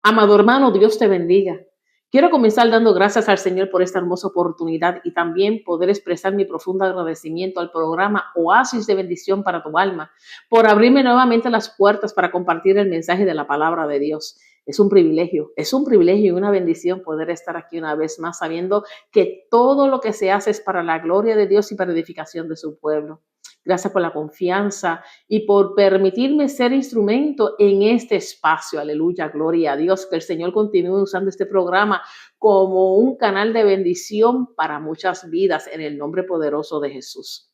Amado hermano, Dios te bendiga. Quiero comenzar dando gracias al Señor por esta hermosa oportunidad y también poder expresar mi profundo agradecimiento al programa Oasis de Bendición para tu Alma por abrirme nuevamente las puertas para compartir el mensaje de la palabra de Dios. Es un privilegio y una bendición poder estar aquí una vez más sabiendo que todo lo que se hace es para la gloria de Dios y para edificación de su pueblo. Gracias por la confianza y por permitirme ser instrumento en este espacio. Aleluya, gloria a Dios. Que el Señor continúe usando este programa como un canal de bendición para muchas vidas en el nombre poderoso de Jesús.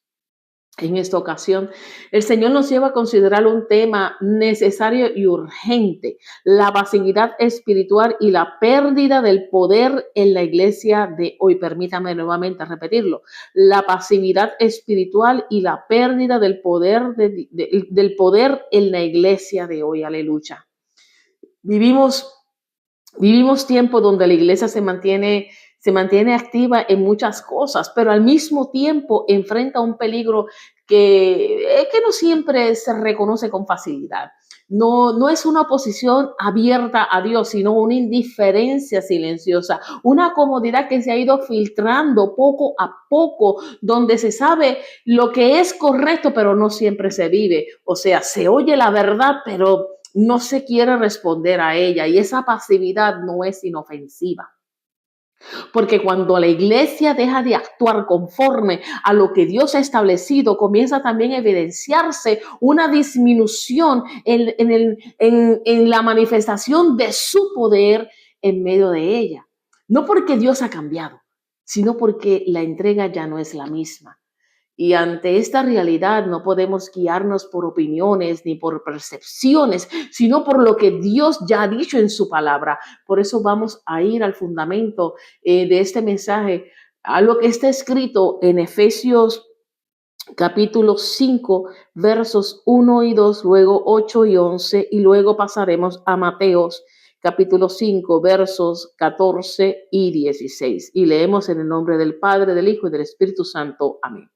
En esta ocasión, el Señor nos lleva a considerar un tema necesario y urgente: la pasividad espiritual y la pérdida del poder en la iglesia de hoy. Permítame nuevamente repetirlo: la pasividad espiritual y la pérdida del poder, del poder en la iglesia de hoy. Aleluya. Vivimos tiempos donde la iglesia se mantiene activa en muchas cosas, pero al mismo tiempo enfrenta un peligro que no siempre se reconoce con facilidad. No es una oposición abierta a Dios, sino una indiferencia silenciosa, una comodidad que se ha ido filtrando poco a poco, donde se sabe lo que es correcto, pero no siempre se vive. O sea, se oye la verdad, pero no se quiere responder a ella, y esa pasividad no es inofensiva. Porque cuando la iglesia deja de actuar conforme a lo que Dios ha establecido, comienza también a evidenciarse una disminución en la manifestación de su poder en medio de ella. No porque Dios ha cambiado, sino porque la entrega ya no es la misma. Y ante esta realidad no podemos guiarnos por opiniones ni por percepciones, sino por lo que Dios ya ha dicho en su palabra. Por eso vamos a ir al fundamento de este mensaje, a lo que está escrito en Efesios capítulo 5, versos 1 y 2, luego 8 y 11, y luego pasaremos a Mateos capítulo 5, versos 14 y 16. Y leemos en el nombre del Padre, del Hijo y del Espíritu Santo. Amén.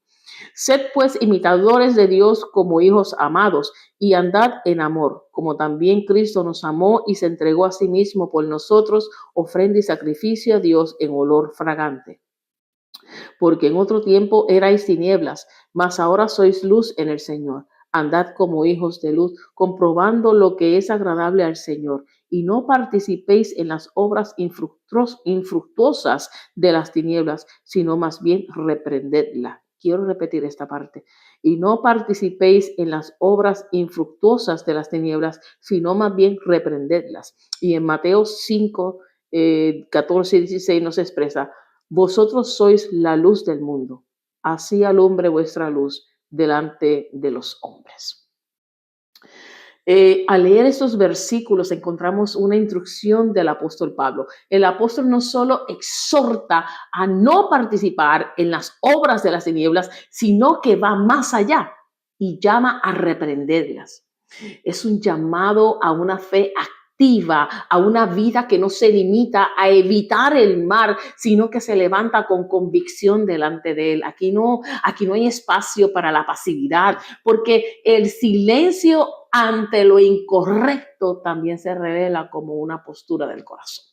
Sed pues imitadores de Dios como hijos amados, y andad en amor, como también Cristo nos amó y se entregó a sí mismo por nosotros, ofrenda y sacrificio a Dios en olor fragante. Porque en otro tiempo erais tinieblas, mas ahora sois luz en el Señor. Andad como hijos de luz, comprobando lo que es agradable al Señor, y no participéis en las obras infructuosas de las tinieblas, sino más bien reprendedlas. Quiero repetir esta parte. Y no participéis en las obras infructuosas de las tinieblas, sino más bien reprendedlas. Y en Mateo 5, 14 y 16 nos expresa: vosotros sois la luz del mundo, así alumbre vuestra luz delante de los hombres. Al leer estos versículos encontramos una instrucción del apóstol Pablo. El apóstol no solo exhorta a no participar en las obras de las tinieblas, sino que va más allá y llama a reprenderlas. Es un llamado a una fe activa, a una vida que no se limita a evitar el mal, sino que se levanta con convicción delante de él. Aquí no hay espacio para la pasividad, porque el silencio ante lo incorrecto también se revela como una postura del corazón.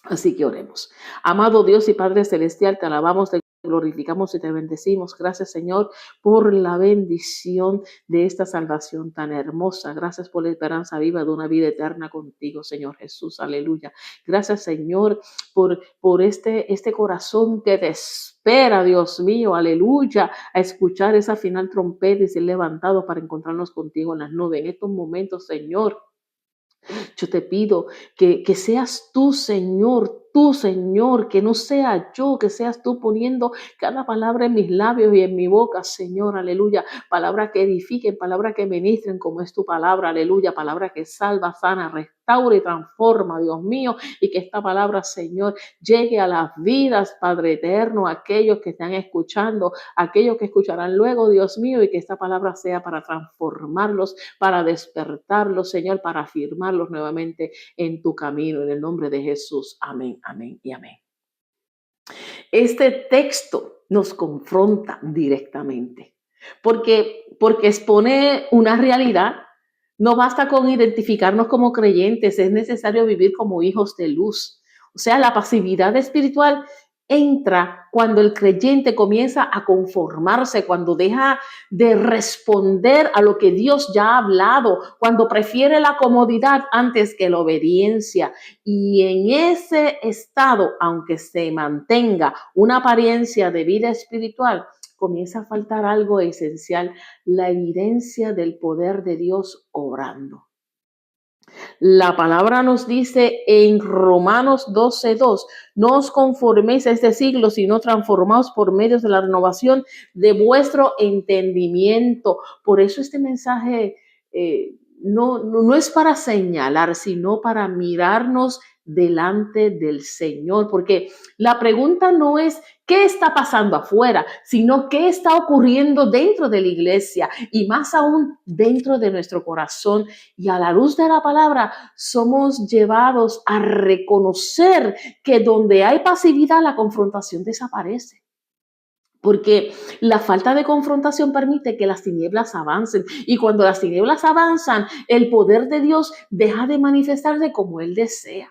Así que oremos. Amado Dios y Padre Celestial, te alabamos, te glorificamos y te bendecimos. Gracias, Señor, por la bendición de esta salvación tan hermosa. Gracias por la esperanza viva de una vida eterna contigo, Señor Jesús. Aleluya. Gracias, Señor, por este corazón que te espera, Dios mío. Aleluya. A escuchar esa final trompeta y ser levantado para encontrarnos contigo en las nubes. En estos momentos, Señor, yo te pido que seas tú, Señor, que no sea yo, que seas tú poniendo cada palabra en mis labios y en mi boca, Señor, aleluya. Palabra que edifiquen, palabra que ministren como es tu palabra, aleluya. Palabra que salva, sana, restaura y transforma, Dios mío. Y que esta palabra, Señor, llegue a las vidas, Padre eterno, a aquellos que están escuchando, a aquellos que escucharán luego, Dios mío, y que esta palabra sea para transformarlos, para despertarlos, Señor, para afirmarlos nuevamente en tu camino, en el nombre de Jesús. Amén, amén y amén. Este texto nos confronta directamente, porque expone una realidad, No basta con identificarnos como creyentes, es necesario vivir como hijos de luz. O sea, la pasividad espiritual entra cuando el creyente comienza a conformarse, cuando deja de responder a lo que Dios ya ha hablado, cuando prefiere la comodidad antes que la obediencia. Y en ese estado, aunque se mantenga una apariencia de vida espiritual, comienza a faltar algo esencial, la evidencia del poder de Dios obrando. La palabra nos dice en Romanos 12:2, no os conforméis a este siglo, sino transformaos por medio de la renovación de vuestro entendimiento. Por eso este mensaje no es para señalar, sino para mirarnos delante del Señor, porque la pregunta no es qué está pasando afuera, sino qué está ocurriendo dentro de la iglesia y más aún dentro de nuestro corazón. Y a la luz de la palabra somos llevados a reconocer que donde hay pasividad, la confrontación desaparece. Porque la falta de confrontación permite que las tinieblas avancen. Y cuando las tinieblas avanzan, el poder de Dios deja de manifestarse como Él desea.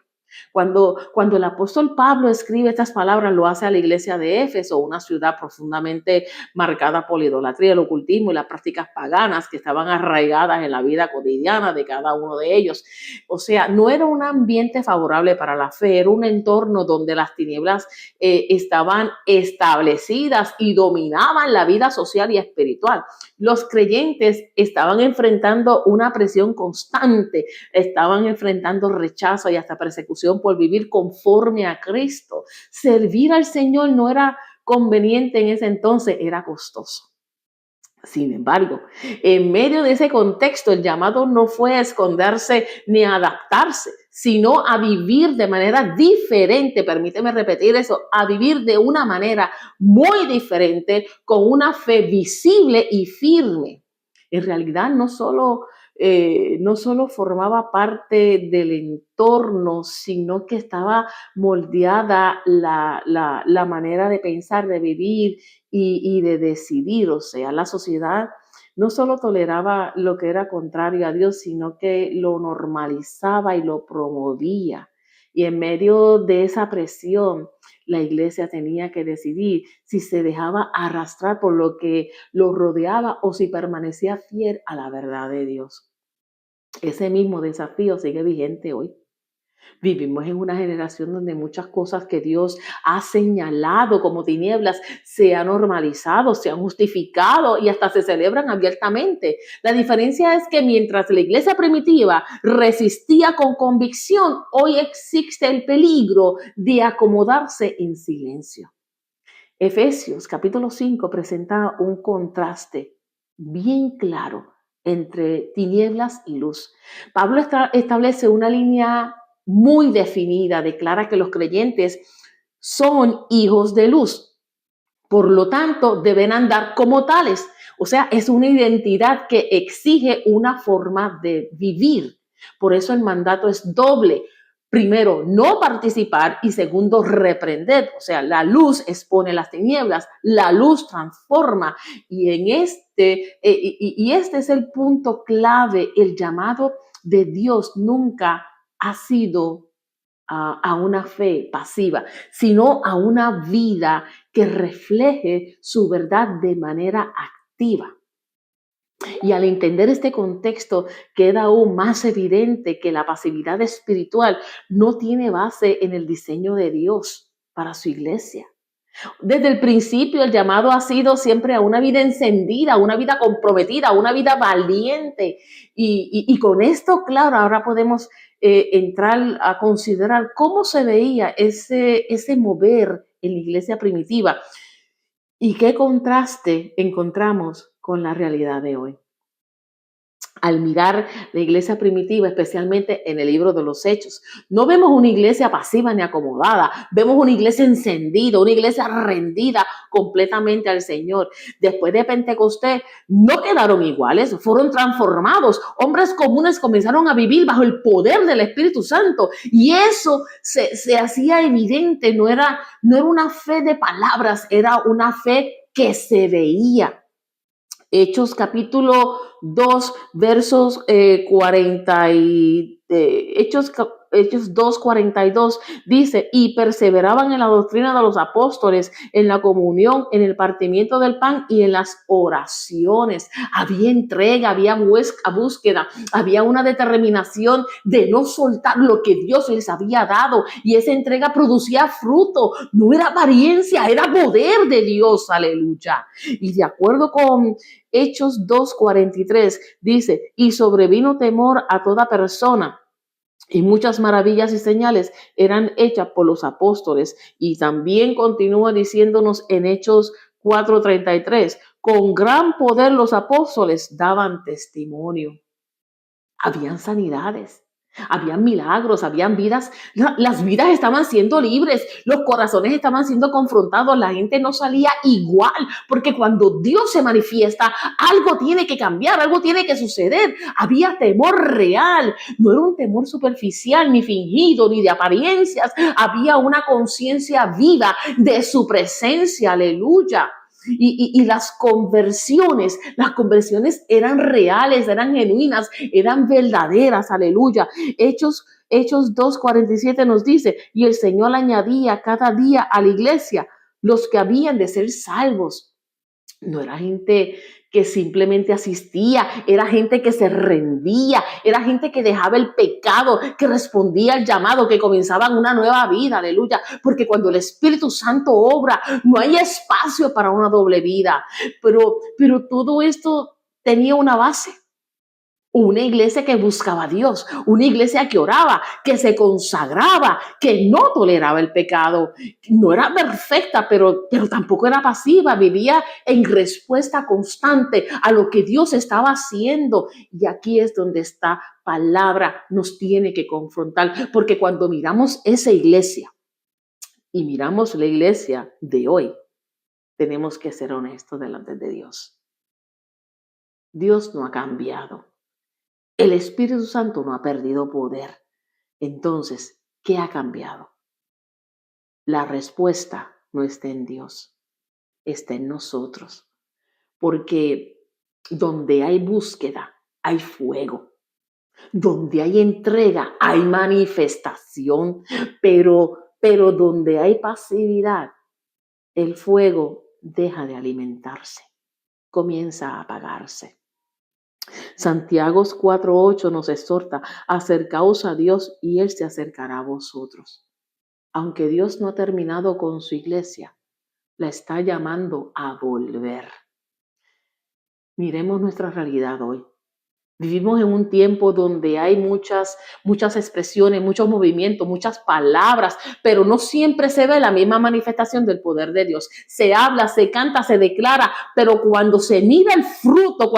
Cuando el apóstol Pablo escribe estas palabras, lo hace a la iglesia de Éfeso, una ciudad profundamente marcada por la idolatría, el ocultismo y las prácticas paganas que estaban arraigadas en la vida cotidiana de cada uno de ellos. O sea, no era un ambiente favorable para la fe, era un entorno donde las tinieblas estaban establecidas y dominaban la vida social y espiritual. Los creyentes estaban enfrentando una presión constante, estaban enfrentando rechazo y hasta persecución por vivir conforme a Cristo. Servir al Señor no era conveniente en ese entonces, era costoso. Sin embargo, en medio de ese contexto, el llamado no fue a esconderse ni a adaptarse, sino a vivir de manera diferente, permíteme repetir eso, a vivir de una manera muy diferente, con una fe visible y firme. En realidad, no solo formaba parte del entorno, sino que estaba moldeada la manera de pensar, de vivir y de decidir. O sea, la sociedad no solo toleraba lo que era contrario a Dios, sino que lo normalizaba y lo promovía. Y en medio de esa presión, la iglesia tenía que decidir si se dejaba arrastrar por lo que lo rodeaba o si permanecía fiel a la verdad de Dios. Ese mismo desafío sigue vigente hoy. Vivimos en una generación donde muchas cosas que Dios ha señalado como tinieblas se han normalizado, se han justificado y hasta se celebran abiertamente. La diferencia es que mientras la iglesia primitiva resistía con convicción, hoy existe el peligro de acomodarse en silencio. Efesios capítulo 5 presenta un contraste bien claro entre tinieblas y luz. Pablo establece una línea muy definida, declara que los creyentes son hijos de luz, por lo tanto deben andar como tales. O sea, es una identidad que exige una forma de vivir. Por eso el mandato es doble. Primero, no participar y segundo, reprender. O sea, la luz expone las tinieblas, la luz transforma. Y este es el punto clave. El llamado de Dios nunca ha sido a una fe pasiva, sino a una vida que refleje su verdad de manera activa. Y al entender este contexto, queda aún más evidente que la pasividad espiritual no tiene base en el diseño de Dios para su iglesia. Desde el principio, el llamado ha sido siempre a una vida encendida, a una vida comprometida, a una vida valiente. Y con esto, claro, ahora podemos entrar a considerar cómo se veía ese mover en la iglesia primitiva y qué contraste encontramos con la realidad de hoy. Al mirar la iglesia primitiva, especialmente en el libro de los Hechos, no vemos una iglesia pasiva ni acomodada, vemos una iglesia encendida, una iglesia rendida completamente al Señor. Después de Pentecostés, no quedaron iguales, fueron transformados. Hombres comunes comenzaron a vivir bajo el poder del Espíritu Santo y eso se hacía evidente, no era una fe de palabras, era una fe que se veía. Hechos capítulo 2, versos 40 Hechos 2:42 dice, y perseveraban en la doctrina de los apóstoles, en la comunión, en el partimiento del pan y en las oraciones. Había entrega, había búsqueda, había una determinación de no soltar lo que Dios les había dado, y esa entrega producía fruto, no era apariencia, era poder de Dios, aleluya. Y de acuerdo con Hechos 2:43 dice, y sobrevino temor a toda persona, y muchas maravillas y señales eran hechas por los apóstoles. Y también continúa diciéndonos en Hechos 4:33, con gran poder los apóstoles daban testimonio. Habían sanidades, habían milagros, habían vidas, las vidas estaban siendo libres, los corazones estaban siendo confrontados, la gente no salía igual, porque cuando Dios se manifiesta, algo tiene que cambiar, algo tiene que suceder. Había temor real, no era un temor superficial, ni fingido, ni de apariencias, había una conciencia viva de su presencia, aleluya. Y las conversiones eran reales, eran genuinas, eran verdaderas, aleluya. Hechos 2:47 nos dice, y el Señor añadía cada día a la iglesia los que habían de ser salvos. No era gente que simplemente asistía, era gente que se rendía, era gente que dejaba el pecado, que respondía al llamado, que comenzaban una nueva vida, aleluya, porque cuando el Espíritu Santo obra, no hay espacio para una doble vida, pero todo esto tenía una base. Una iglesia que buscaba a Dios, una iglesia que oraba, que se consagraba, que no toleraba el pecado. No era perfecta, pero tampoco era pasiva, vivía en respuesta constante a lo que Dios estaba haciendo. Y aquí es donde esta palabra nos tiene que confrontar, porque cuando miramos esa iglesia y miramos la iglesia de hoy, tenemos que ser honestos delante de Dios. Dios no ha cambiado. El Espíritu Santo no ha perdido poder. Entonces, ¿qué ha cambiado? La respuesta no está en Dios, está en nosotros. Porque donde hay búsqueda, hay fuego. Donde hay entrega, hay manifestación. Pero donde hay pasividad, el fuego deja de alimentarse, comienza a apagarse. Santiago 4:8 nos exhorta, acercaos a Dios y Él se acercará a vosotros. Aunque Dios no ha terminado con su iglesia, la está llamando a volver. Miremos nuestra realidad hoy. Vivimos en un tiempo donde hay muchas expresiones, muchos movimientos, muchas palabras, pero no siempre se ve la misma manifestación del poder de Dios. Se habla, se canta, se declara, pero cuando se mira el fruto,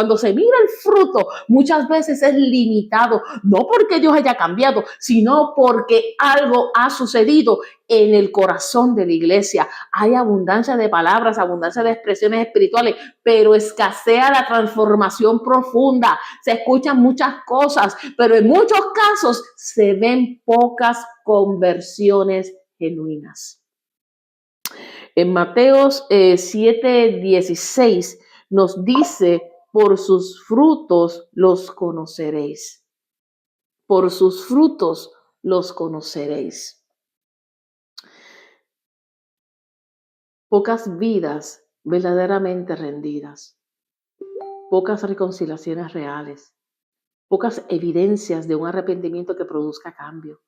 muchas veces es limitado, no porque Dios haya cambiado, sino porque algo ha sucedido en el corazón de la iglesia. Hay abundancia de palabras, abundancia de expresiones espirituales, pero escasea la transformación profunda. Se escuchan muchas cosas, pero en muchos casos se ven pocas conversiones genuinas. En Mateos 7:16 nos dice, por sus frutos los conoceréis. Por sus frutos los conoceréis. Pocas vidas verdaderamente rendidas, pocas reconciliaciones reales, pocas evidencias de un arrepentimiento que produzca cambio.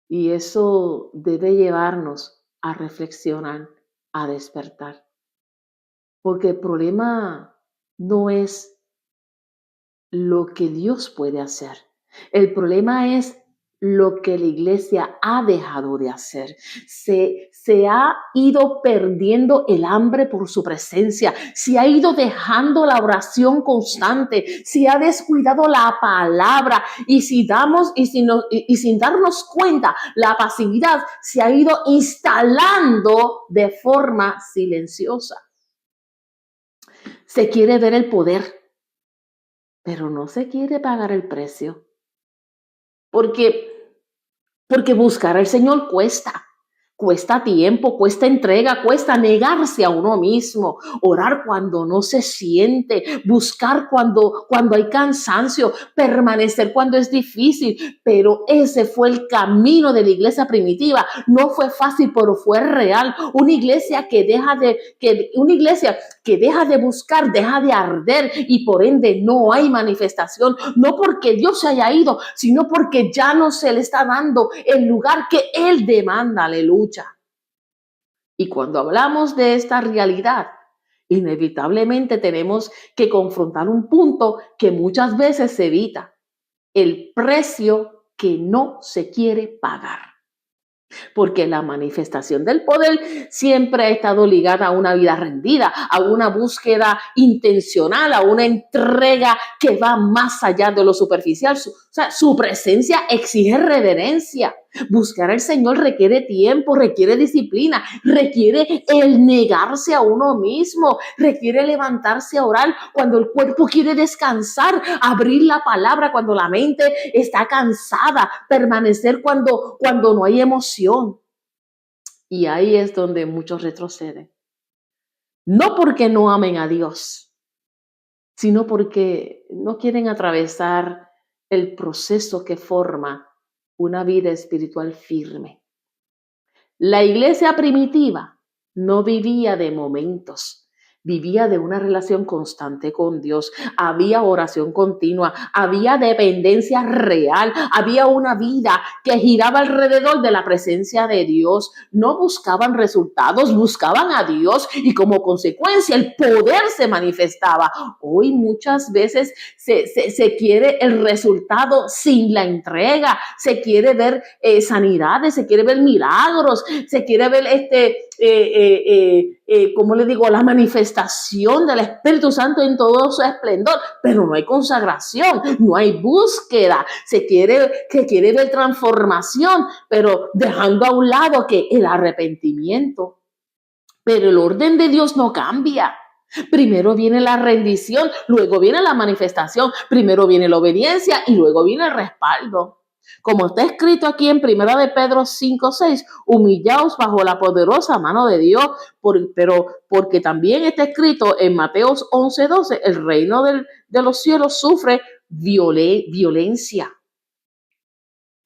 Y eso debe llevarnos a reflexionar, a despertar. Porque el problema no es lo que Dios puede hacer. El problema es lo que la iglesia ha dejado de hacer. Se ha ido perdiendo el hambre por su presencia, se ha ido dejando la oración constante, se ha descuidado la palabra y sin darnos cuenta, la pasividad se ha ido instalando de forma silenciosa. Se quiere ver el poder, pero no se quiere pagar el precio. Porque buscar al Señor cuesta. Cuesta tiempo, cuesta entrega, cuesta negarse a uno mismo, orar cuando no se siente, buscar cuando hay cansancio, permanecer cuando es difícil. Pero ese fue el camino de la iglesia primitiva. No fue fácil, pero fue real. Una iglesia que deja de buscar, deja de arder y por ende no hay manifestación. No porque Dios se haya ido, sino porque ya no se le está dando el lugar que Él demanda. Aleluya. Y cuando hablamos de esta realidad, inevitablemente tenemos que confrontar un punto que muchas veces se evita: el precio que no se quiere pagar. Porque la manifestación del poder siempre ha estado ligada a una vida rendida, a una búsqueda intencional, a una entrega que va más allá de lo superficial. Su presencia exige reverencia. Buscar al Señor requiere tiempo, requiere disciplina, requiere el negarse a uno mismo, requiere levantarse a orar cuando el cuerpo quiere descansar, abrir la palabra cuando la mente está cansada, permanecer cuando no hay emoción. Y ahí es donde muchos retroceden. No porque no amen a Dios, sino porque no quieren atravesar el proceso que forma una vida espiritual firme. La iglesia primitiva no vivía de momentos, vivía de una relación constante con Dios. Había oración continua, había dependencia real, había una vida que giraba alrededor de la presencia de Dios. No buscaban resultados, buscaban a Dios y como consecuencia el poder se manifestaba. Hoy muchas veces se quiere el resultado sin la entrega, se quiere ver sanidades, se quiere ver milagros, se quiere ver como le digo, la manifestación del Espíritu Santo en todo su esplendor, pero no hay consagración, no hay búsqueda. Se quiere ver transformación, pero dejando a un lado que el arrepentimiento. Pero el orden de Dios no cambia. Primero viene la rendición, luego viene la manifestación, primero viene la obediencia y luego viene el respaldo. Como está escrito aquí en 1 de Pedro 5:6, humillaos bajo la poderosa mano de Dios, pero porque también está escrito en Mateos 11:12, el reino de los cielos sufre violencia.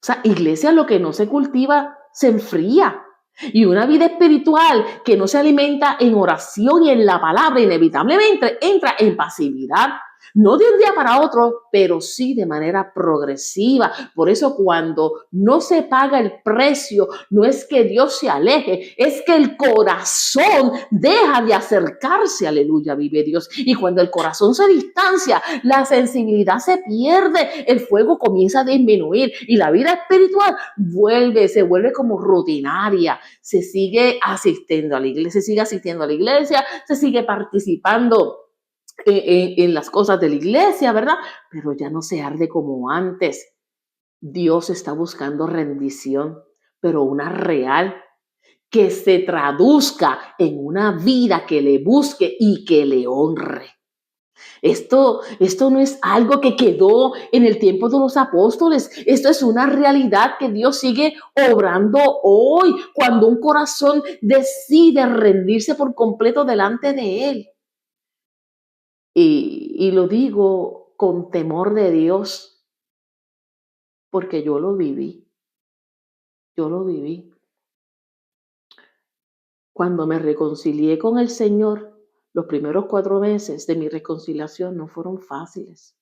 O sea, iglesia, lo que no se cultiva se enfría. Y una vida espiritual que no se alimenta en oración y en la palabra, inevitablemente entra en pasividad. No de un día para otro, pero sí de manera progresiva. Por eso cuando no se paga el precio, no es que Dios se aleje, es que el corazón deja de acercarse. Aleluya, vive Dios. Y cuando el corazón se distancia, la sensibilidad se pierde, el fuego comienza a disminuir y la vida espiritual se vuelve como rutinaria. Se sigue asistiendo a la iglesia, se sigue participando en las cosas de la iglesia, ¿verdad? Pero ya no se arde como antes. Dios está buscando rendición, pero una real, que se traduzca en una vida que le busque y que le honre. Esto no es algo que quedó en el tiempo de los apóstoles. Esto es una realidad que Dios sigue obrando hoy, cuando un corazón decide rendirse por completo delante de Él. Y lo digo con temor de Dios, porque yo lo viví. Cuando me reconcilié con el Señor, los primeros 4 meses de mi reconciliación no fueron fáciles.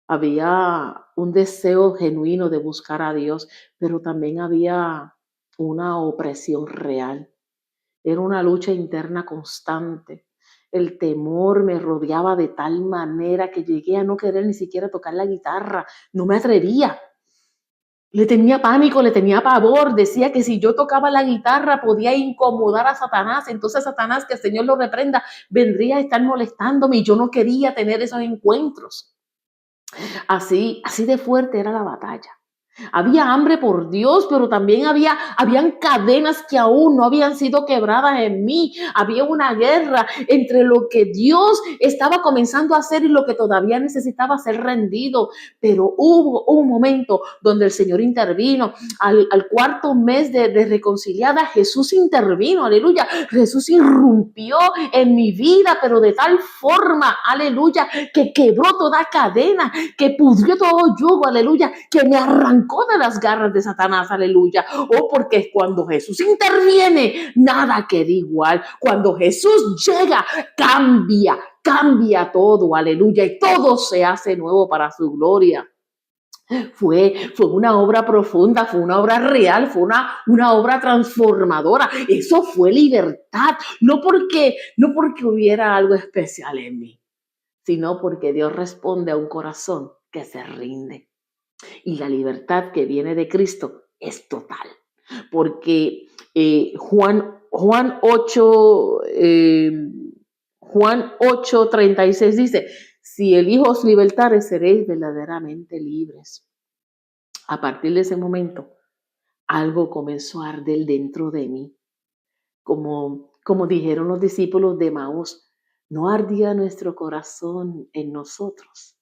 Había un deseo genuino de buscar a Dios, pero también había una opresión real. Era una lucha interna constante. El temor me rodeaba de tal manera que llegué a no querer ni siquiera tocar la guitarra. No me atrevía. Le tenía pánico, le tenía pavor. Decía que si yo tocaba la guitarra podía incomodar a Satanás. Entonces Satanás, que el Señor lo reprenda, vendría a estar molestándome y yo no quería tener esos encuentros. Así de fuerte era la batalla. Había hambre por Dios, pero también habían cadenas que aún no habían sido quebradas en mí. Había una guerra entre lo que Dios estaba comenzando a hacer y lo que todavía necesitaba ser rendido. Pero hubo un momento donde el Señor intervino. Al cuarto mes de reconciliada, Jesús intervino, aleluya. Jesús irrumpió en mi vida, pero de tal forma, aleluya, que quebró toda cadena, que pudrió todo yugo, aleluya, que me arrancó de las garras de Satanás, aleluya. Oh, porque cuando Jesús interviene, nada queda igual. Cuando Jesús llega, cambia todo, aleluya, y todo se hace nuevo para su gloria. Fue una obra profunda, fue una obra real, fue una obra transformadora. Eso fue libertad, no porque hubiera algo especial en mí, sino porque Dios responde a un corazón que se rinde. Y la libertad que viene de Cristo es total. Porque Juan 8:36 dice: si el Hijo os libertare, seréis verdaderamente libres. A partir de ese momento, algo comenzó a arder dentro de mí. Como dijeron los discípulos de Maús, no ardía nuestro corazón en nosotros.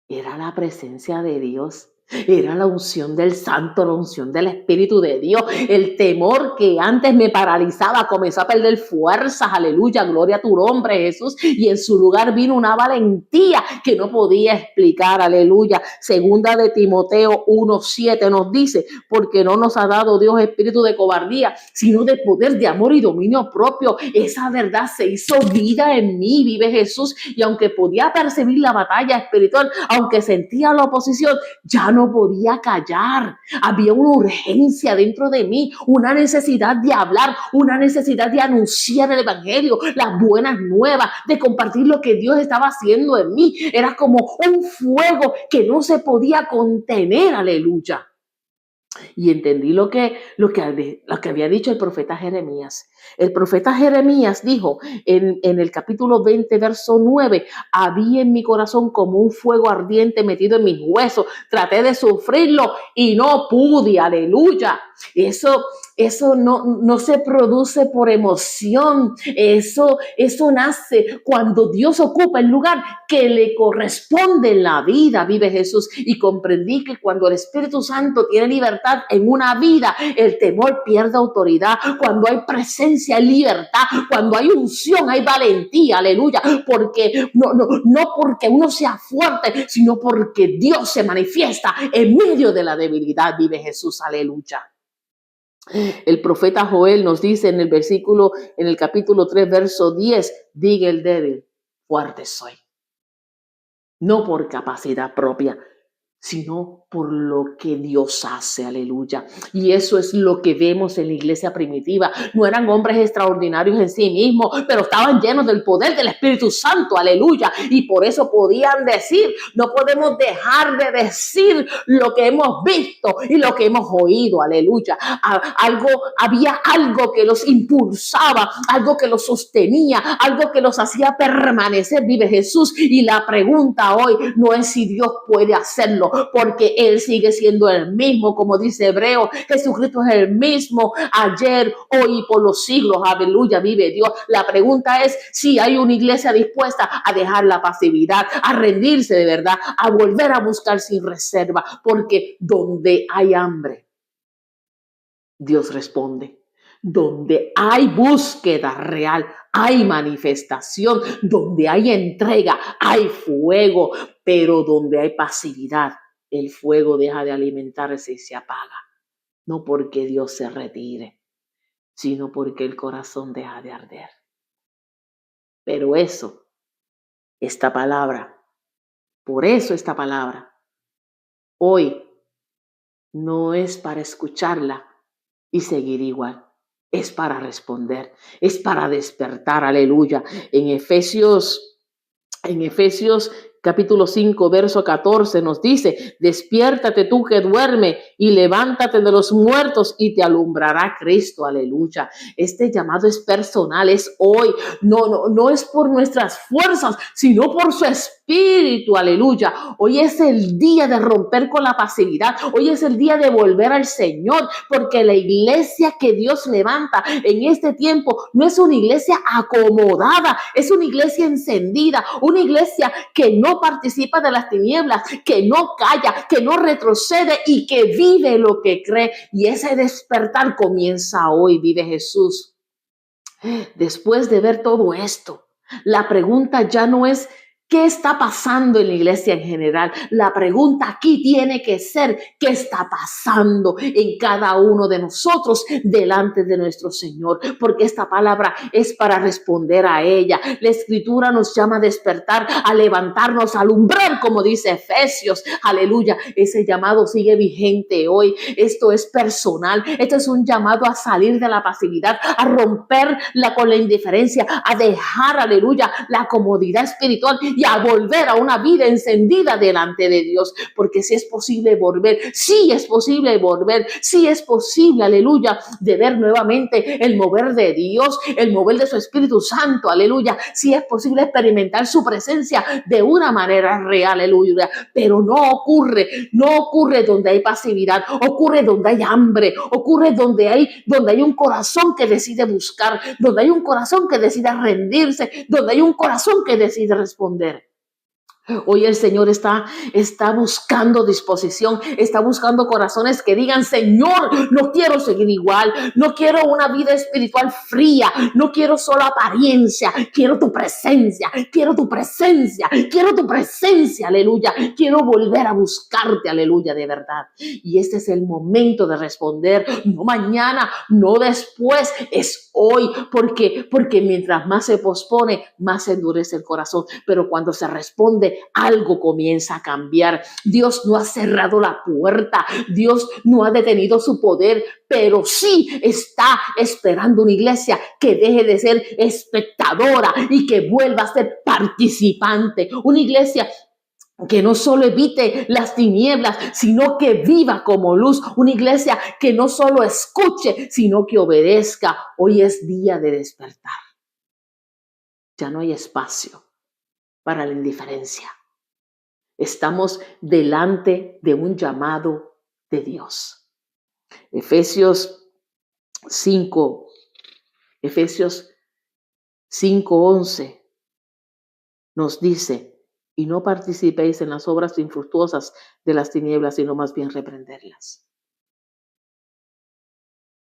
Era la presencia de Dios. Era la unción del Santo, la unción del Espíritu de Dios. El temor que antes me paralizaba comenzó a perder fuerzas. Aleluya, gloria a tu nombre, Jesús. Y en su lugar vino una valentía que no podía explicar. Aleluya. Segunda de Timoteo 1:7 nos dice: porque no nos ha dado Dios espíritu de cobardía, sino de poder, de amor y dominio propio. Esa verdad se hizo vida en mí, vive Jesús. Y aunque podía percibir la batalla espiritual, aunque sentía la oposición, ya no podía callar. Había una urgencia dentro de mí, una necesidad de hablar, una necesidad de anunciar el evangelio, las buenas nuevas, de compartir lo que Dios estaba haciendo en mí. Era como un fuego que no se podía contener, aleluya. Y entendí lo que había dicho el profeta Jeremías. El profeta Jeremías dijo en el capítulo 20, verso 9: había en mi corazón como un fuego ardiente metido en mis huesos. Traté de sufrirlo y no pude, aleluya. Eso no se produce por emoción. Eso nace cuando Dios ocupa el lugar que le corresponde en la vida, vive Jesús. Y comprendí que cuando el Espíritu Santo tiene libertad en una vida, el temor pierde autoridad. Cuando hay presencia, hay libertad. Cuando hay unción, hay valentía, aleluya. Porque no porque uno sea fuerte, sino porque Dios se manifiesta en medio de la debilidad, vive Jesús, aleluya. El profeta Joel nos dice en el capítulo 3, verso 10: diga el débil, fuerte soy. No por capacidad propia, sino por lo que Dios hace, aleluya. Y eso es lo que vemos en la iglesia primitiva. No eran hombres extraordinarios en sí mismos, pero estaban llenos del poder del Espíritu Santo, aleluya. Y por eso podían decir: no podemos dejar de decir lo que hemos visto y lo que hemos oído, aleluya. Había algo que los impulsaba, algo que los sostenía, algo que los hacía permanecer, vive Jesús. Y la pregunta hoy no es si Dios puede hacerlo, porque Él sigue siendo el mismo, como dice Hebreo. Jesucristo es el mismo ayer, hoy y por los siglos, aleluya, vive Dios. La pregunta es si hay una iglesia dispuesta a dejar la pasividad, a rendirse de verdad, a volver a buscar sin reserva, porque donde hay hambre, Dios responde. Donde hay búsqueda real, hay manifestación. Donde hay entrega, hay fuego. Pero donde hay pasividad, el fuego deja de alimentarse y se apaga. No porque Dios se retire, sino porque el corazón deja de arder. Pero esta palabra hoy no es para escucharla y seguir igual. Es para responder, es para despertar, aleluya. En Efesios capítulo 5, verso 14 nos dice: despiértate tú que duerme y levántate de los muertos y te alumbrará Cristo, aleluya. Este llamado es personal, es hoy. No es por nuestras fuerzas, sino por su Espíritu espíritu, aleluya. Hoy es el día de romper con la pasividad. Hoy es el día de volver al Señor, porque la iglesia que Dios levanta en este tiempo no es una iglesia acomodada, es una iglesia encendida, una iglesia que no participa de las tinieblas, que no calla, que no retrocede y que vive lo que cree. Y ese despertar comienza hoy, vive Jesús. Después de ver todo esto, la pregunta ya no es qué está pasando en la iglesia en general. La pregunta aquí tiene que ser qué está pasando en cada uno de nosotros delante de nuestro Señor, porque esta palabra es para responder a ella. La escritura nos llama a despertar, a levantarnos, a alumbrar, como dice Efesios. Aleluya. Ese llamado sigue vigente hoy. Esto es personal. Esto es un llamado a salir de la pasividad, a romper con la indiferencia, a dejar, aleluya, la comodidad espiritual y a volver a una vida encendida delante de Dios, porque si es posible volver, sí es posible volver, sí es posible, aleluya, de ver nuevamente el mover de Dios, el mover de su Espíritu Santo, aleluya, sí es posible experimentar su presencia de una manera real, aleluya, pero no ocurre donde hay pasividad, ocurre donde hay hambre, ocurre donde hay un corazón que decide buscar, donde hay un corazón que decide rendirse, donde hay un corazón que decide responder. Hoy el Señor está buscando disposición, está buscando corazones que digan: Señor, no quiero seguir igual, no quiero una vida espiritual fría, no quiero solo apariencia, quiero tu presencia, quiero tu presencia, quiero tu presencia, aleluya, quiero volver a buscarte, aleluya, de verdad. Y este es el momento de responder, no mañana, no después, es hoy, porque mientras más se pospone, más se endurece el corazón, pero cuando se responde, algo comienza a cambiar. Dios no ha cerrado la puerta, Dios no ha detenido su poder, pero sí está esperando una iglesia que deje de ser espectadora y que vuelva a ser participante, una iglesia que no solo evite las tinieblas, sino que viva como luz. Una iglesia que no solo escuche, sino que obedezca. Hoy es día de despertar. Ya no hay espacio para la indiferencia. Estamos delante de un llamado de Dios. Efesios 5:11 nos dice: y no participéis en las obras infructuosas de las tinieblas, sino más bien reprenderlas.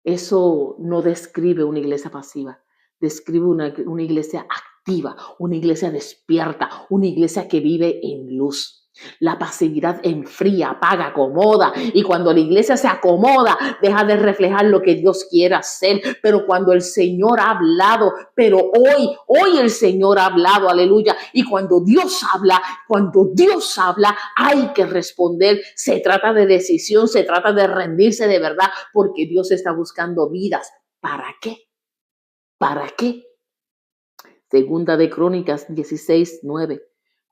Eso no describe una iglesia pasiva, describe una iglesia activa, una iglesia despierta, una iglesia que vive en luz. La pasividad enfría, apaga, acomoda, y cuando la iglesia se acomoda, deja de reflejar lo que Dios quiere hacer. Pero cuando el Señor ha hablado, pero hoy el Señor ha hablado, aleluya, y cuando Dios habla, hay que responder. Se trata de decisión, se trata de rendirse de verdad, porque Dios está buscando vidas. ¿Para qué? ¿Para qué? Segunda de Crónicas 16:9,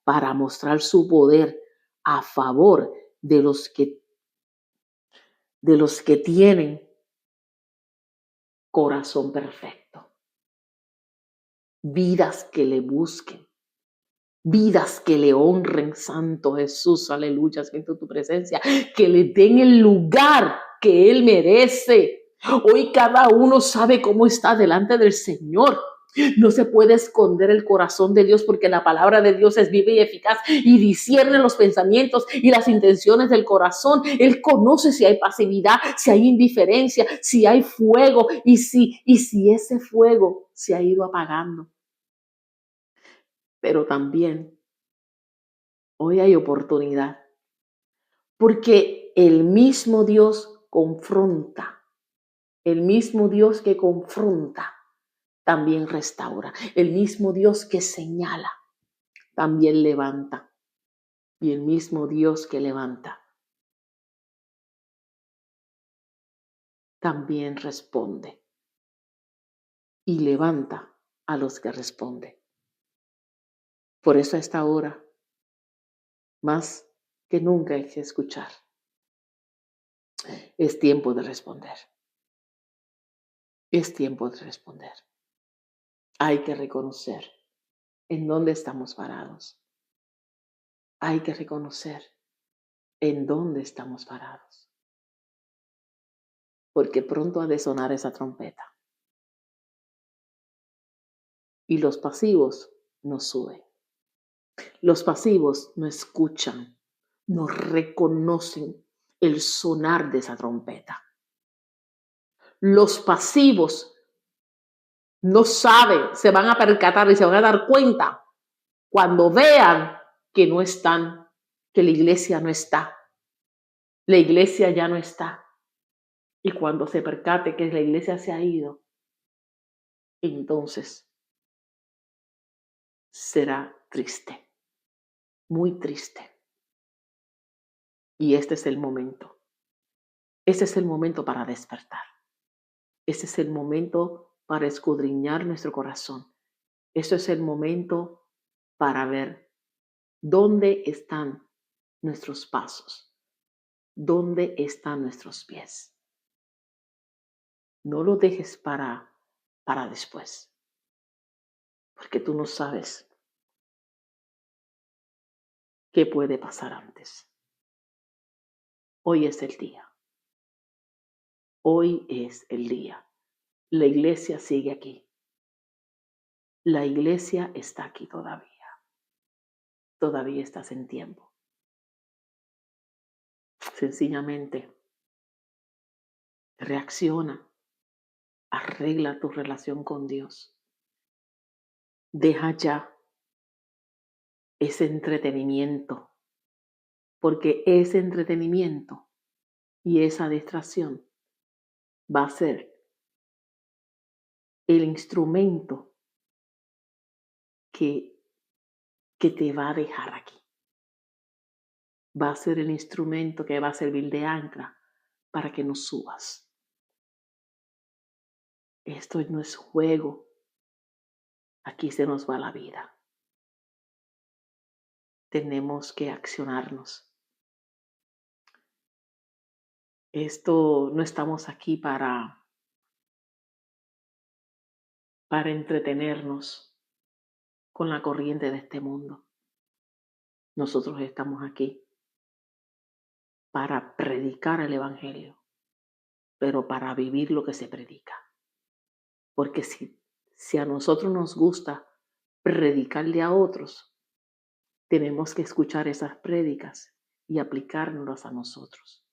para mostrar su poder a favor de los que tienen corazón perfecto. Vidas que le busquen, vidas que le honren, Santo Jesús, aleluya, siento tu presencia, que le den el lugar que Él merece. Hoy cada uno sabe cómo está delante del Señor. No se puede esconder el corazón de Dios, porque la palabra de Dios es viva y eficaz y discierne los pensamientos y las intenciones del corazón. Él conoce si hay pasividad, si hay indiferencia, si hay fuego y si ese fuego se ha ido apagando. Pero también hoy hay oportunidad, porque el mismo Dios confronta, el mismo Dios que confronta también restaura, el mismo Dios que señala también levanta, y el mismo Dios que levanta también responde y levanta a los que responden. Por eso a esta hora, más que nunca hay que escuchar. Es tiempo de responder. Es tiempo de responder. Hay que reconocer en dónde estamos parados. hay que reconocer en dónde estamos parados, porque pronto ha de sonar esa trompeta y los pasivos no suben. Los pasivos no escuchan, no reconocen el sonar de esa trompeta. Los pasivos no saben, se van a percatar y se van a dar cuenta cuando vean que no están, que la iglesia no está. La iglesia ya no está. Y cuando se percate que la iglesia se ha ido, entonces será triste, muy triste. Y este es el momento. Este es el momento para despertar. Este es el momento para escudriñar nuestro corazón. Este es el momento para ver dónde están nuestros pasos, dónde están nuestros pies. No lo dejes para después, porque tú no sabes qué puede pasar antes. Hoy es el día. Hoy es el día. La iglesia sigue aquí. La iglesia está aquí todavía. Todavía estás en tiempo. Sencillamente, reacciona. Arregla tu relación con Dios. Deja ya ese entretenimiento, porque ese entretenimiento y esa distracción va a ser el instrumento que te va a dejar aquí. Va a ser el instrumento que va a servir de ancla para que no subas. Esto no es juego. Aquí se nos va la vida. Tenemos que accionarnos. Esto no estamos aquí para entretenernos con la corriente de este mundo. Nosotros estamos aquí para predicar el evangelio, pero para vivir lo que se predica. Porque si a nosotros nos gusta predicarle a otros, tenemos que escuchar esas prédicas y aplicárnoslas a nosotros,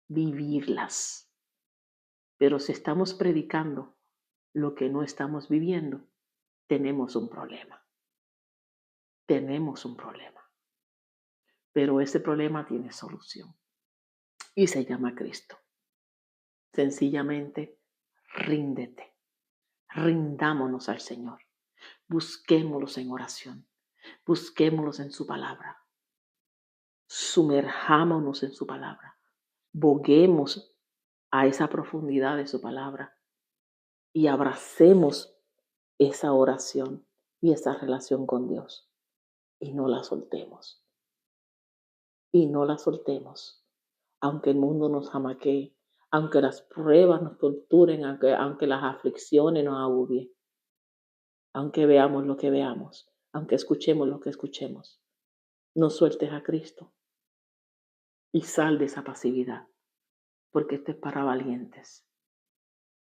vivirlas. Pero si estamos predicando lo que no estamos viviendo, tenemos un problema. Tenemos un problema. Pero ese problema tiene solución y se llama Cristo. Sencillamente, ríndete. Rindámonos al Señor. Busquémoslos en oración. Busquémoslos en su palabra. Sumerjámonos en su palabra. Boguemos a esa profundidad de su palabra y abracemos esa oración y esa relación con Dios y no la soltemos. Y no la soltemos, aunque el mundo nos jamaquee, aunque las pruebas nos torturen, aunque las aflicciones nos agobien, aunque veamos lo que veamos, aunque escuchemos lo que escuchemos. No sueltes a Cristo y sal de esa pasividad, porque esto es para valientes.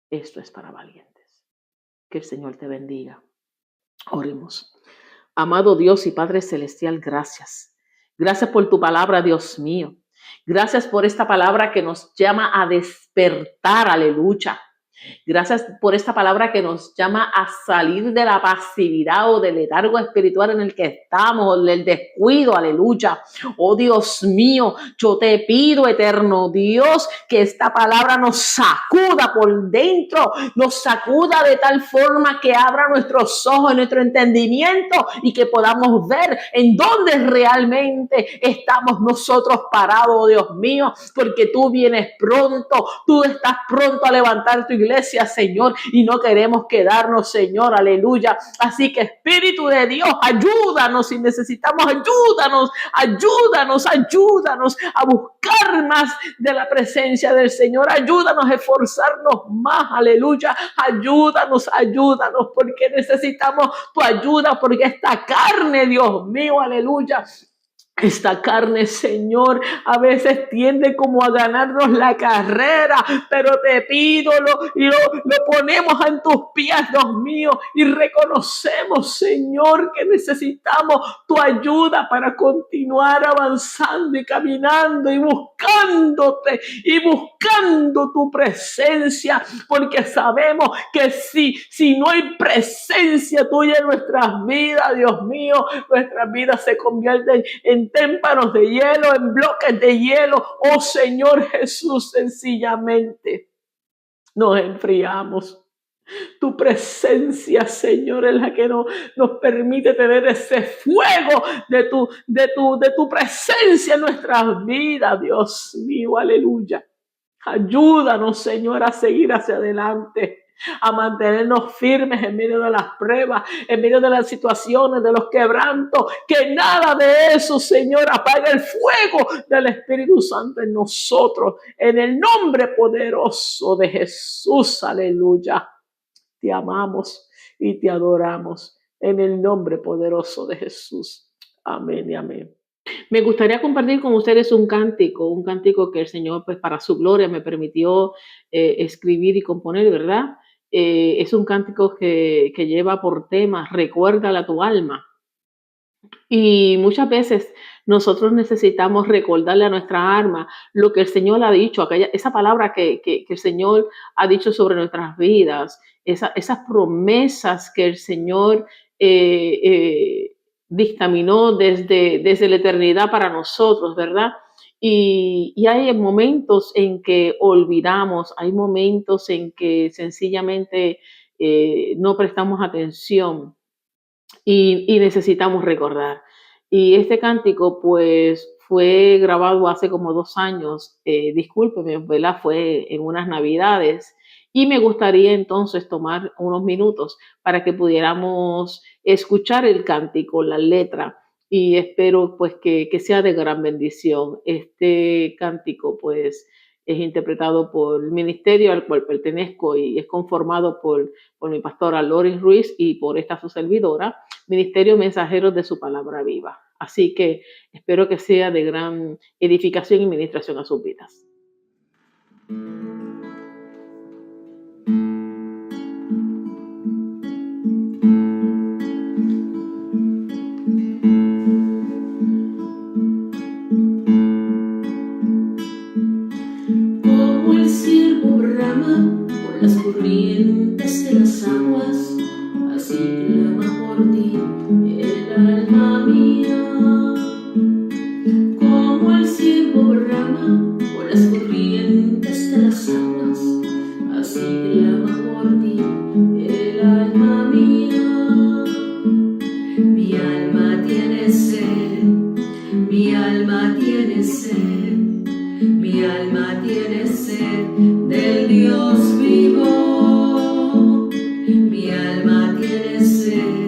Esto es para valientes. Que el Señor te bendiga. Oremos. Amado Dios y Padre Celestial, gracias. Gracias por tu palabra, Dios mío. Gracias por esta palabra que nos llama a despertar, aleluya. Gracias por esta palabra que nos llama a salir de la pasividad o del letargo espiritual en el que estamos, del descuido, aleluya. Oh Dios mío, yo te pido, eterno Dios, que esta palabra nos sacuda por dentro, nos sacuda de tal forma que abra nuestros ojos, nuestro entendimiento y que podamos ver en dónde realmente estamos nosotros parados, Dios mío, porque tú vienes pronto, tú estás pronto a levantar tu iglesia, Señor, y no queremos quedarnos, Señor, aleluya. Así que Espíritu de Dios, ayúdanos si necesitamos, ayúdanos a buscar más de la presencia del Señor, ayúdanos a esforzarnos más, aleluya, ayúdanos, porque necesitamos tu ayuda, porque esta carne, Dios mío, aleluya, Esta carne, Señor, a veces tiende como a ganarnos la carrera, pero te pido lo ponemos en tus pies, Dios mío, y reconocemos, Señor, que necesitamos tu ayuda para continuar avanzando y caminando y buscándote y buscando tu presencia, porque sabemos que si no hay presencia tuya en nuestras vidas, Dios mío, nuestras vidas se convierten en témpanos de hielo, en bloques de hielo. Oh Señor Jesús, sencillamente nos enfriamos. Tu presencia, Señor, es la que nos permite tener ese fuego de tu presencia en nuestras vidas, Dios mío, aleluya. Ayúdanos, Señor, a seguir hacia adelante, a mantenernos firmes en medio de las pruebas, en medio de las situaciones, de los quebrantos. Que nada de eso, Señor, apague el fuego del Espíritu Santo en nosotros. En el nombre poderoso de Jesús, aleluya. Te amamos y te adoramos en el nombre poderoso de Jesús. Amén y amén. Me gustaría compartir con ustedes un cántico que el Señor, pues para su gloria, me permitió escribir y componer, ¿verdad? Es un cántico que lleva por tema, recuérdale a tu alma. Y muchas veces nosotros necesitamos recordarle a nuestra alma lo que el Señor ha dicho, esa palabra que el Señor ha dicho sobre nuestras vidas, esas promesas que el Señor dictaminó desde la eternidad para nosotros, ¿verdad? Y hay momentos en que olvidamos, hay momentos en que sencillamente no prestamos atención y necesitamos recordar. Y este cántico, pues, fue grabado hace como 2 años, discúlpeme, ¿verdad? Fue en unas Navidades, y me gustaría entonces tomar unos minutos para que pudiéramos escuchar el cántico, la letra, y espero pues que sea de gran bendición. Este cántico, pues, es interpretado por el ministerio al cual pertenezco y es conformado por mi pastora Loris Ruiz y por esta su servidora, Ministerio Mensajeros de su Palabra Viva. Así que espero que sea de gran edificación y ministración a sus vidas. Como el ciervo brama por las corrientes de las aguas, así clama por ti el alma mía. Como el ciervo brama por las corrientes de las aguas, así clama por ti el alma mía. Mi alma tiene sed, mi alma tiene sed, mi alma tiene sed del Dios vivo. Mi alma tiene sed,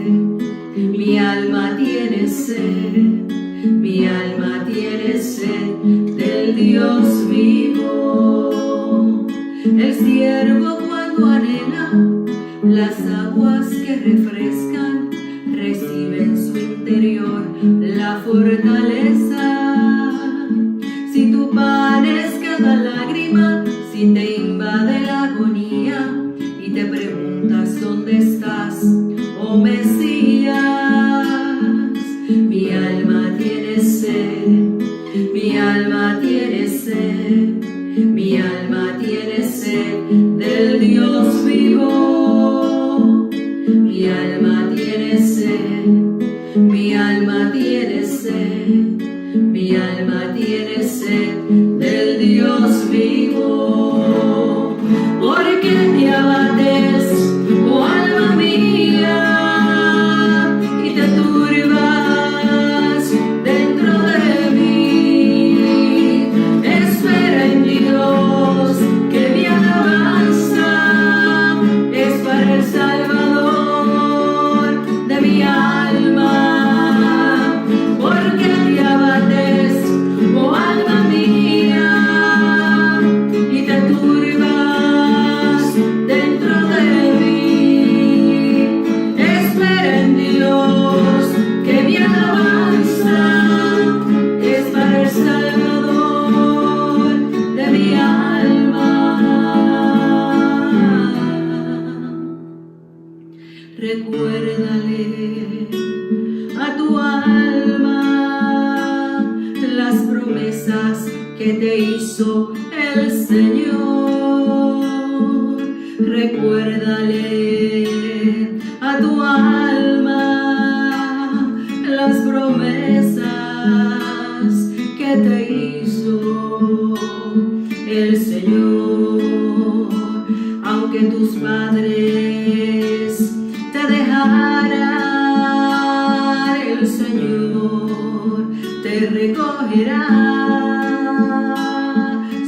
mi alma tiene sed, mi alma tiene sed del Dios vivo. El siervo cuando anhela las aguas que refrescan, recibe en su interior la fortaleza. Si tu pan es cada lágrima, si te invade la agonía y te preguntas dónde estás, oh Mesías. Mi alma tiene sed, mi alma tiene sed, mi alma tiene sed del Dios vivo. Mi alma tiene sed, mi alma tiene sed, mi alma tiene sed del Dios vivo. ¿Por qué te abates, oh alma mía, y te turbas dentro de mí? Espera en Dios, promesas que te hizo el Señor. Recuérdale a tu alma las promesas que te hizo el Señor. Aunque tus padres te dejaran, el Señor te recogerá.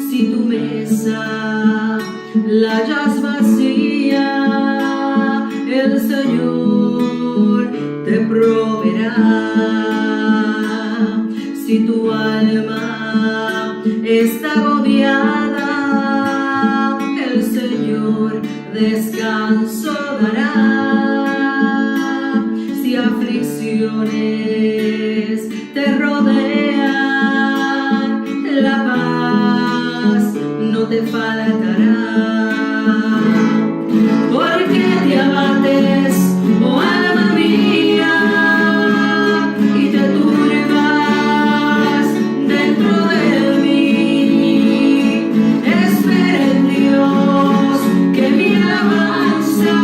Si tu mesa la hallas vacía, el Señor te proveerá. Si tu alma está agobiada, el Señor descanso dará. Si aflicciones te rodean, la paz no te faltará. ¿Por qué te abates, oh alma mía, y te turbas dentro de mí? Espera en Dios, que mi alabanza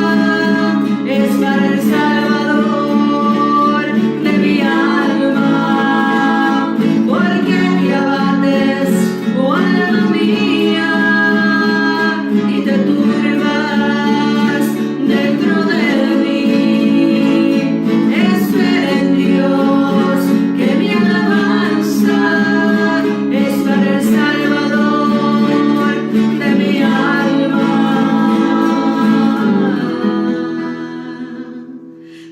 es para el Salvador de mi alma. ¿Por qué te abates, oh alma mía, y te turbas dentro de mí? Espera en Dios, que mi alabanza es para el Salvador de mi alma.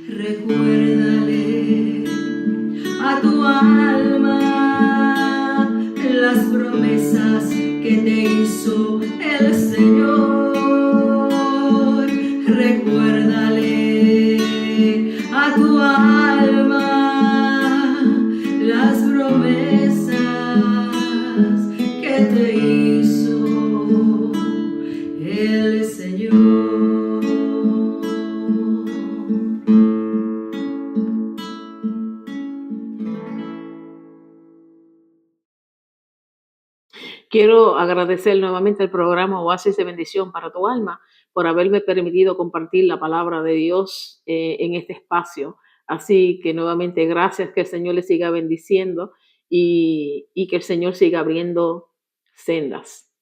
Recuérdale a tu alma las promesas que te hizo el Señor. Recuérdale a tu alma las promesas que te hizo el Señor. Quiero agradecer nuevamente al programa Oasis de Bendición para tu Alma por haberme permitido compartir la palabra de Dios en este espacio. Así que nuevamente gracias, que el Señor le siga bendiciendo y que el Señor siga abriendo sendas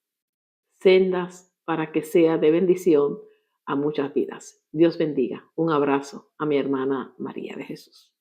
para que sea de bendición a muchas vidas. Dios bendiga. Un abrazo a mi hermana María de Jesús.